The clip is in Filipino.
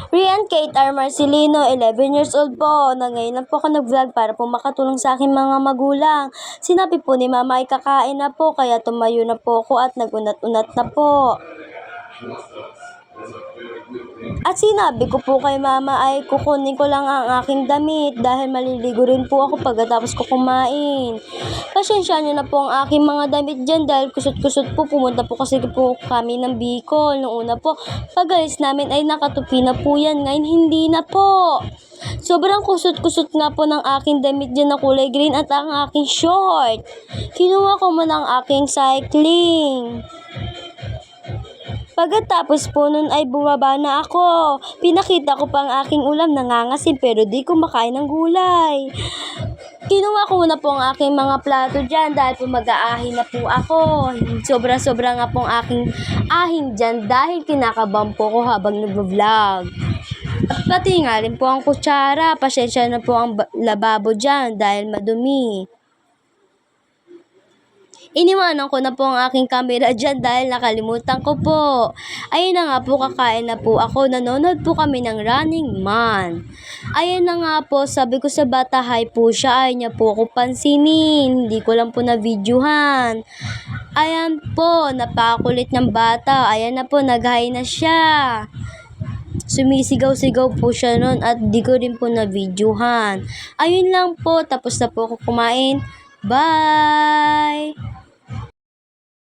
Rian Kate R. Marcelino, 11 years old po, na ngayon lang po ako nag-vlog para po makatulong sa aking mga magulang. Sinabi po ni mama ay kakain na po, kaya tumayo na po ako at nagunat-unat na po. At sinabi ko po kay mama ay kukunin ko lang ang aking damit dahil maliligo rin po ako pagkatapos ko kumain. Pasensya nyo na po ang aking mga damit dyan dahil kusot-kusot po. Pumunta po kasi po kami ng Bicol. Noong una po, pag-alis namin ay nakatupi na po yan. Ngayon hindi na po. Sobrang kusot-kusot nga po ng aking damit dyan na kulay green at ang aking short. Kinuha ko muna ang aking cycling. Pagkatapos po nun ay bumaba na ako. Pinakita ko pa ang aking ulam, nangangasim pero di ko makain ng gulay. Kinuha ko muna po ang aking mga plato dyan dahil po mag-aahin na po ako. Sobra-sobra nga po ang aking ahin dyan dahil kinakabahan po ko habang nag-vlog. Pati nga rin po ang kutsara. Pasensya na po ang lababo dyan dahil madumi. Iniwanan ko na po ang aking camera dyan dahil nakalimutan ko po. Ayun na nga po, kakain na po ako. Nanonood po kami ng Running Man. Ayun na nga po, sabi ko sa bata, hi po siya. Ayaw niya po ako pansinin. Hindi ko lang po na-videohan. Ayan po, napakulit ng bata. Ayan na po, nag-hi na siya. Sumisigaw-sigaw po siya nun at di ko rin po na-videohan. Ayun lang po, tapos na po ako kumain. Bye!